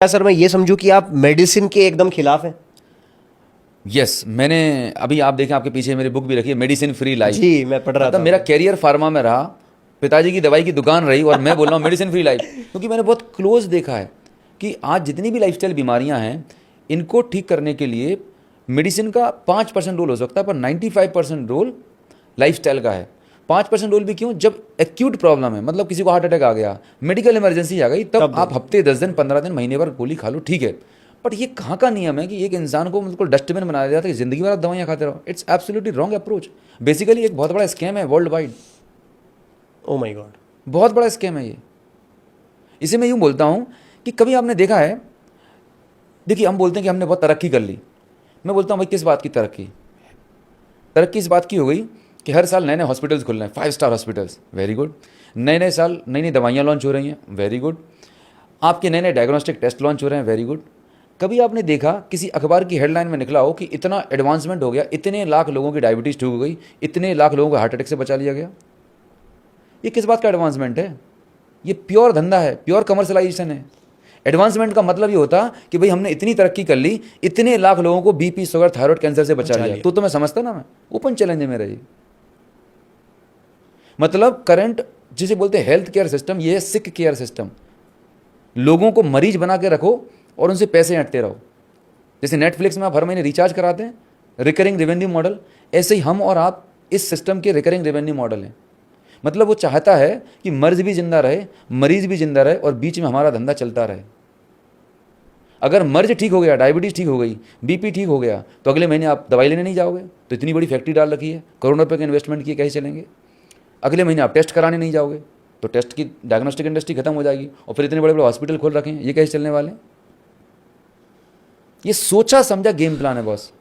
क्या सर मैं ये समझूं कि आप मेडिसिन के एकदम खिलाफ हैं? यस मैंने अभी आप देखें आपके पीछे मेरी बुक भी रखी है मेडिसिन फ्री लाइफ। जी मैं पढ़ रहा मतलब था। मेरा कैरियर फार्मा में रहा, पिताजी की दवाई की दुकान रही और मैं बोल रहा हूँ मेडिसिन फ्री लाइफ, क्योंकि मैंने बहुत क्लोज देखा है कि आज जितनी भी लाइफस्टाइल बीमारियां हैं इनको ठीक करने के लिए मेडिसिन का 5% रोल हो सकता है, पर 95% रोल लाइफस्टाइल का है। 5% रोल भी क्यों? जब एक्यूट प्रॉब्लम है, मतलब किसी को हार्ट अटैक आ गया, मेडिकल इमरजेंसी आ गई, तब आप हफ्ते 10 दिन 15 दिन महीने भर गोली खा लो, ठीक है। बट ये कहाँ का नियम है कि एक इंसान को बिल्कुल डस्टबिन बना दिया था कि जिंदगी भर आप दवाइयाँ खाते रहो? It's absolutely wrong approach. Basically एक बहुत बड़ा स्कैम है world wide. Oh my God, बहुत बड़ा स्कैम है ये। इसे मैं यूँ बोलता हूँ कि कभी आपने देखा है, देखिए हम बोलते हैं कि हमने बहुत तरक्की कर ली। मैं बोलता हूँ भाई किस बात की तरक्की? तरक्की इस बात की हो गई कि हर साल नए नए हॉस्पिटल्स खुल रहे हैं, 5 स्टार हॉस्पिटल्स, वेरी गुड। नए नए साल नई नई दवाइयाँ लॉन्च हो रही हैं, वेरी गुड। आपके नए नए डायग्नोस्टिक टेस्ट लॉन्च हो रहे हैं, वेरी गुड। कभी आपने देखा किसी अखबार की हेडलाइन में निकला हो कि इतना एडवांसमेंट हो गया, इतने लाख लोगों की डायबिटीज़ ठीक हो गई, इतने लाख लोगों को हार्ट अटैक से बचा लिया गया? ये किस बात का एडवांसमेंट है? ये प्योर धंधा है, प्योर कमर्शलाइजेशन है। एडवांसमेंट का मतलब ये होता कि भाई हमने इतनी तरक्की कर ली, इतने लाख लोगों को बीपी, शुगर, थायराइड, कैंसर से बचा लिया, तो मैं समझता ना, मैं ओपन चैलेंज है मेरा ये। मतलब करंट जिसे बोलते हैं हेल्थ केयर सिस्टम, ये है सिक केयर सिस्टम। लोगों को मरीज बना के रखो और उनसे पैसे हटते रहो। जैसे नेटफ्लिक्स में आप हर महीने रिचार्ज कराते हैं, रिकरिंग रेवेन्यू मॉडल, ऐसे ही हम और आप इस सिस्टम के रिकरिंग रेवेन्यू मॉडल हैं। मतलब वो चाहता है कि मर्ज भी जिंदा रहे, मरीज भी जिंदा रहे और बीच में हमारा धंधा चलता रहे। अगर मर्ज ठीक हो गया, डायबिटीज़ ठीक हो गई, बीपी ठीक हो गया, तो अगले महीने आप दवाई लेने नहीं जाओगे। तो इतनी बड़ी फैक्ट्री डाल रखी है, करोड़ों रुपये का इन्वेस्टमेंट किए, कैसे चलेंगे? अगले महीने आप टेस्ट कराने नहीं जाओगे तो टेस्ट की डायग्नोस्टिक इंडस्ट्री खत्म हो जाएगी। और फिर इतने बड़े बड़े हॉस्पिटल खोल रखे हैं, ये कैसे चलने वाले? ये सोचा समझा गेम प्लान है boss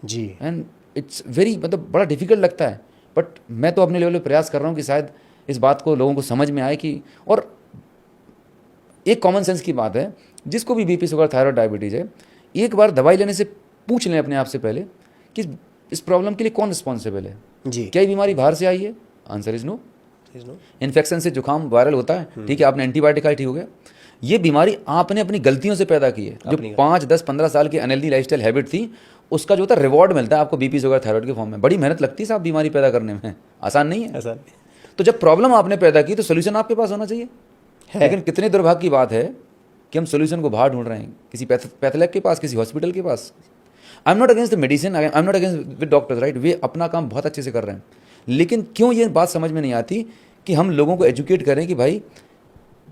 ji. And it's very, मतलब बड़ा डिफिकल्ट लगता है, बट मैं तो अपने लेवल पे प्रयास कर रहा हूँ कि शायद इस बात को लोगों को समझ में आए कि, और एक कॉमन सेंस की बात है, जिसको भी बीपी, शुगर, थायराइड, डायबिटीज़ है, एक बार दवाई लेने से पूछ लें अपने आप से पहले कि इस प्रॉब्लम के लिए कौन रिस्पॉन्सिबल है। जी। क्या ये बीमारी बाहर से आई है? Answer is no. इन्फेक्शन से जुकाम वायरल होता है, ठीक है, आपने एंटीबायोटिक खाई, ठीक हो गया। ये बीमारी आपने अपनी गलतियों से पैदा की है। जो 5, 10, 15 साल की अनहेल्दी लाइफस्टाइल हैबिट थी, उसका जो होता है रिवॉर्ड मिलता है आपको बीपी, शुगर, थायराइड के फॉर्म में। बड़ी मेहनत लगती है साहब बीमारी पैदा करने में, आसान नहीं है। ऐसा तो जब प्रॉब्लम आपने पैदा की तो सोल्यूशन आपके पास होना चाहिए। लेकिन कितने दुर्भाग्य की बात है कि हम सोल्यूशन को बाहर ढूंढ रहे हैं, किसी पैथोलैब के पास, किसी हॉस्पिटल के पास। I am not against the medicine, I am not against with doctors, right, वे अपना काम बहुत अच्छे से कर रहे हैं। लेकिन क्यों ये बात समझ में नहीं आती कि हम लोगों को एजुकेट करें कि भाई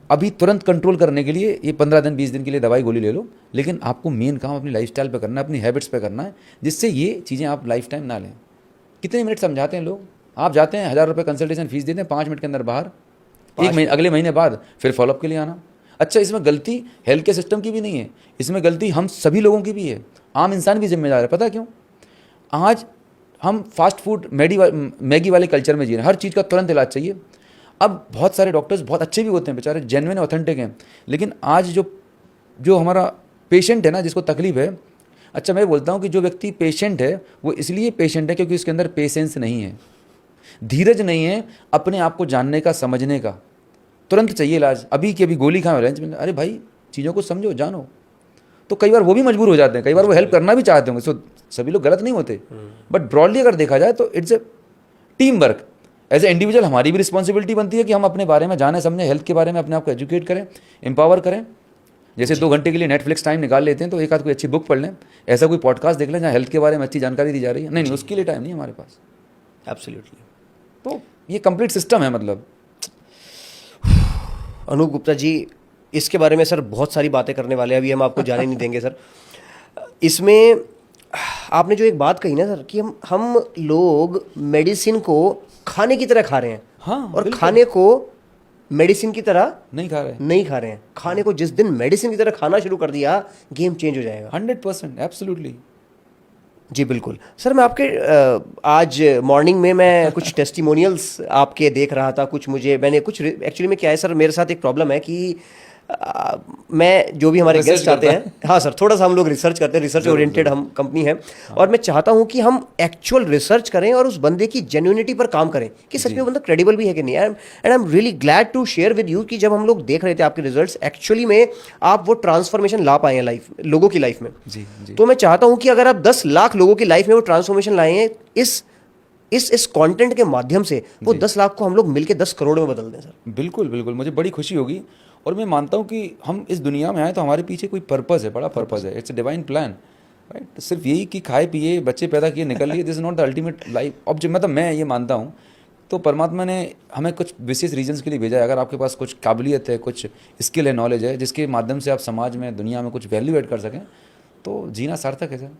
अभी तुरंत कंट्रोल करने के लिए ये 15 दिन 20 दिन के लिए दवाई गोली ले लो, लेकिन आपको मेन काम अपनी लाइफस्टाइल पे करना है, अपनी हैबिट्स पे करना है, जिससे ये चीज़ें आप लाइफ टाइम ना लें। कितने मिनट समझाते हैं लोग? आप जाते हैं 1000 रुपये कंसल्टेशन फीस देते हैं, 5 मिनट के अंदर बाहर, एक महीने, अगले महीने बाद फिर फॉलोअप के लिए आना। अच्छा, इसमें गलती हेल्थ केयर सिस्टम की भी नहीं है, इसमें गलती हम सभी लोगों की भी है। आम इंसान भी जिम्मेदार है। पता क्यों? आज हम फास्ट फूड मैगी वाले कल्चर में जी रहे हैं, हर चीज़ का तुरंत इलाज चाहिए। अब बहुत सारे डॉक्टर्स बहुत अच्छे भी होते हैं, बेचारे जेन्युइन ऑथेंटिक हैं, लेकिन आज जो हमारा पेशेंट है ना, जिसको तकलीफ है, अच्छा मैं बोलता हूँ कि जो व्यक्ति पेशेंट है वो इसलिए पेशेंट है क्योंकि उसके अंदर पेशेंस नहीं है, धीरज नहीं है अपने आप को जानने का, समझने का। तुरंत चाहिए इलाज, अभी की अभी गोली खाएं लंच में। अरे भाई चीज़ों को समझो, जानो। तो कई बार वो भी मजबूर हो जाते हैं, कई बार वो हेल्प करना भी चाहते होंगे, सो सभी लोग गलत नहीं होते, बट ब्रॉडली अगर देखा जाए तो it's a team work. As a individual हमारी भी रिस्पॉन्सिबिलिटी बनती है कि हम अपने बारे में जाने, समझें, हेल्थ के बारे में अपने आप को एजुकेट करें, एम्पावर करें। जैसे 2 घंटे के लिए नेटफ्लिक्स टाइम निकाल लेते हैं तो एक आध कोई अच्छी बुक पढ़ लें, ऐसा कोई पॉडकास्ट देख लें जहाँ हेल्थ के बारे में अच्छी जानकारी दी जा रही है। नहीं, उसके लिए टाइम नहीं हमारे पास। एब्सोल्युटली। तो ये कंप्लीट सिस्टम है। मतलब अनूप गुप्ता जी, इसके बारे में सर बहुत सारी बातें करने वाले हैं, अभी हम आपको जाने नहीं देंगे सर। इसमें आपने जो एक बात कही ना सर कि हम लोग मेडिसिन को खाने की तरह खा रहे हैं, हाँ, और खाने को मेडिसिन की तरह नहीं खा रहे, नहीं खा रहे हैं। खाने को जिस दिन मेडिसिन की तरह खाना शुरू कर दिया, गेम चेंज हो जाएगा। 100%, एब्सोल्युटली। जी बिल्कुल सर। मैं आपके आज मॉर्निंग में मैं कुछ टेस्टिमोनियल्स आपके देख रहा था, कुछ मैंने एक्चुअली में क्या है सर, मेरे साथ एक प्रॉब्लम है कि मैं जो भी हमारे Research गेस्ट आते करता हैं, हाँ सर, थोड़ा सा हम लोग रिसर्च करते हैं, रिसर्च ओरिएंटेड हम कंपनी है, और मैं चाहता हूँ कि हम एक्चुअल रिसर्च करें और उस बंदे की जेन्युइनिटी पर काम करें कि सच में वो बंदा क्रेडिबल भी है कि नहीं। And I am really glad to share with you कि जब हम लोग देख रहे थे आपके रिजल्ट्स, एक्चुअली में आप वो ट्रांसफॉर्मेशन ला पाए हैं लाइफ, लोगों की लाइफ में। जी जी। तो मैं चाहता हूँ कि अगर आप 10 लाख लोगों की लाइफ में वो ट्रांसफॉर्मेशन लाए हैं इस कंटेंट के माध्यम से, वो 10 लाख को हम लोग मिलके 10 करोड़ में बदल दें सर। बिल्कुल बिल्कुल, मुझे बड़ी खुशी होगी। और मैं मानता हूँ कि हम इस दुनिया में आए तो हमारे पीछे कोई पर्पज़ है, बड़ा पर्पज़ है। It's a divine plan, right. सिर्फ यही कि खाए पिए, बच्चे पैदा किए, निकल लिए, this is not the ultimate life object. मतलब मैं ये मानता हूँ, तो परमात्मा ने हमें कुछ विशेष रीजंस के लिए भेजा है। अगर आपके पास कुछ काबिलियत है, कुछ स्किल है, नॉलेज है, जिसके माध्यम से आप समाज में, दुनिया में कुछ वैल्यू ऐड कर सकें, तो जीना सार्थक है सर।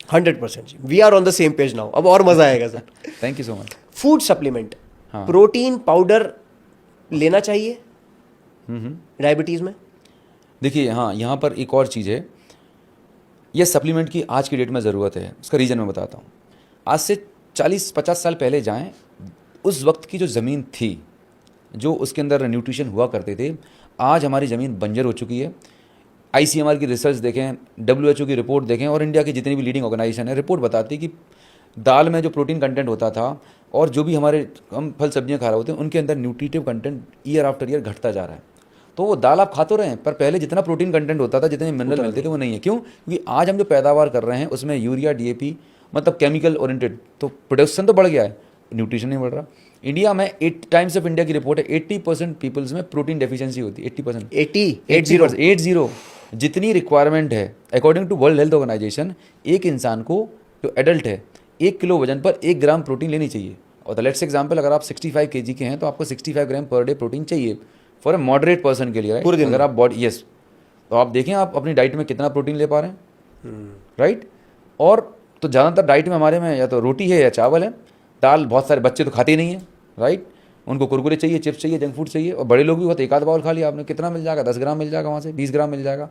100% जी, we are on the same page now. अब और मजा आएगा sir. Thank you so much. Food supplement, हाँ। प्रोटीन पाउडर लेना चाहिए डायबिटीज में? देखिए, हाँ, यहाँ पर एक और चीज़ है, यह सप्लीमेंट की आज की डेट में ज़रूरत है। उसका रीज़न मैं बताता हूँ। आज से 40-50 साल पहले जाएं, उस वक्त की जो ज़मीन थी, जो उसके अंदर न्यूट्रिशन हुआ करते थे, आज हमारी ज़मीन बंजर हो चुकी है। ICMR की रिसर्च देखें, WHO की रिपोर्ट देखें, और इंडिया की जितनी भी लीडिंग ऑर्गेनाइजेशन है, रिपोर्ट बताती है कि दाल में जो प्रोटीन कंटेंट होता था और जो भी हमारे हम फल सब्जियां खा रहे होते हैं, उनके अंदर nutritive content year after year घटता जा रहा है। तो वो दाल आप खा तो रहे हैं, पर पहले जितना प्रोटीन कंटेंट होता था, जितने मिनरल मिलते थे, वो नहीं है। क्यों? क्योंकि आज हम जो पैदावार कर रहे हैं उसमें यूरिया, DAP, मतलब केमिकल ओरिएंटेड, तो प्रोडक्शन तो बढ़ गया है, न्यूट्रिशन नहीं बढ़ रहा। इंडिया में 8 टाइम्स ऑफ इंडिया की रिपोर्ट है, 80% पीपल्स में प्रोटीन डेफिशिएंसी होती है। 80%, 80 जितनी रिक्वायरमेंट है according to World Health Organization, एक इंसान को जो एडल्ट है 1 किलो वजन पर 1 ग्राम प्रोटीन लेनी चाहिए। और लेट्स एग्जांपल, अगर आप 65 kg के हैं तो आपको 65 ग्राम पर डे प्रोटीन चाहिए फॉर अ मॉडरेट पर्सन के लिए, राइट। अगर आप बॉडी, यस, तो आप देखें आप अपनी डाइट में कितना प्रोटीन ले पा रहे हैं, राइट। और तो ज़्यादातर डाइट में हमारे में या तो रोटी है या चावल है, दाल बहुत सारे बच्चे तो खाते ही नहीं है, राइट। उनको कुरकुरे चाहिए, चिप्स चाहिए, जंक फूड चाहिए। और बड़े लोग भी होते, एक आध बाउल खा लिया आपने, कितना मिल जाएगा? 10 ग्राम मिल जाएगा, वहाँ से 20 ग्राम मिल जाएगा।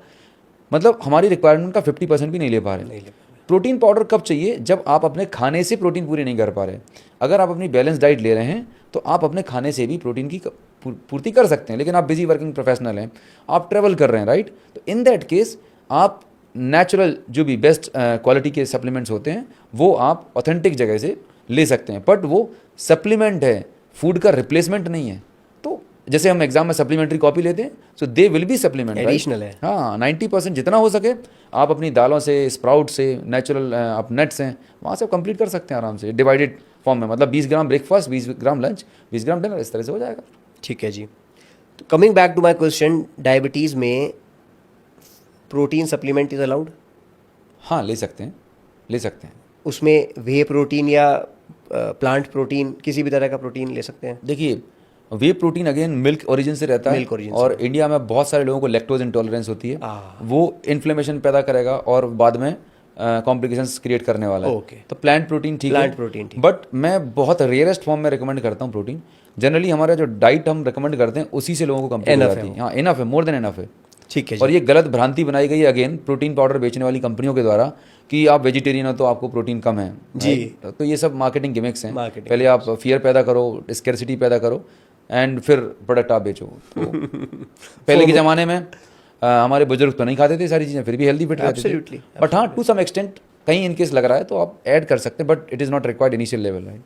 मतलब हमारी रिक्वायरमेंट का 50% भी नहीं ले पा रहे। प्रोटीन पाउडर कब चाहिए? जब आप अपने खाने से प्रोटीन पूरी नहीं कर पा रहे। अगर आप अपनी बैलेंस डाइट ले रहे हैं तो आप अपने खाने से भी प्रोटीन की पूर्ति कर सकते हैं। लेकिन आप बिजी वर्किंग प्रोफेशनल हैं, आप ट्रैवल कर रहे हैं, राइट, तो इन दैट केस आप नेचुरल जो भी बेस्ट क्वालिटी के सप्लीमेंट्स होते हैं वो आप ऑथेंटिक जगह से ले सकते हैं। बट वो सप्लीमेंट है, फूड का रिप्लेसमेंट नहीं है। तो जैसे हम एग्जाम में सप्लीमेंट्री कॉपी लेते हैं, so they will be supplement, additional है। हाँ, 90% जितना हो सके आप अपनी दालों से, स्प्राउट से, नेचुरल आप नट्स हैं, वहाँ से कंप्लीट कर सकते हैं आराम से, डिवाइडेड फॉर्म में। मतलब 20 gram breakfast, 20 gram lunch, 20 gram dinner, इस तरह से हो जाएगा। ठीक है जी। तो coming back to my question, diabetes में प्रोटीन सप्लीमेंट इज अलाउड? हाँ, ले सकते हैं, ले सकते हैं। उसमें वे प्रोटीन या प्लांट प्रोटीन, किसी भी तरह का प्रोटीन ले सकते हैं? देखिए, whey protein again milk origin से रहता है, मिल्क ओरिजिन और इंडिया में बहुत सारे लोगों को लैक्टोज इंटॉलरेंस होती है, हाँ। वो इन्फ्लेमेशन पैदा करेगा और बाद में कॉम्प्लिकेशंस क्रिएट करने वाला है। ओके। तो प्लांट प्रोटीन ठीक है, प्लांट प्रोटीन ठीक। बट मैं बहुत रेयरेस्ट फॉर्म में रिकमेंड करता हूँ प्रोटीन। जनरली हमारा जो डाइट हम रिकमेंड करते हैं उसी से लोगों को कंप्लीट हो जाती है। हाँ, इनफ है, मोर देन इनफ है। ठीक है और जी। ये गलत भ्रांति बनाई गई है अगेन प्रोटीन पाउडर बेचने वाली कंपनियों के द्वारा कि आप वेजिटेरियन हो तो आपको प्रोटीन कम है जी। तो ये सब मार्केटिंग गिमिक्स हैं। Marketing पहले आप फियर पैदा करो, स्कैर्सिटी पैदा करो, एंड फिर प्रोडक्ट आप बेचो। तो पहले के ज़माने में हमारे बुजुर्ग तो नहीं खाते थे सारी चीज़ें, फिर भी हेल्दी फिट रहते थे। बट हाँ, टू सम एक्सटेंट कहीं इनकेस लग रहा है तो आप ऐड कर सकते हैं, but it is not required initial level, right.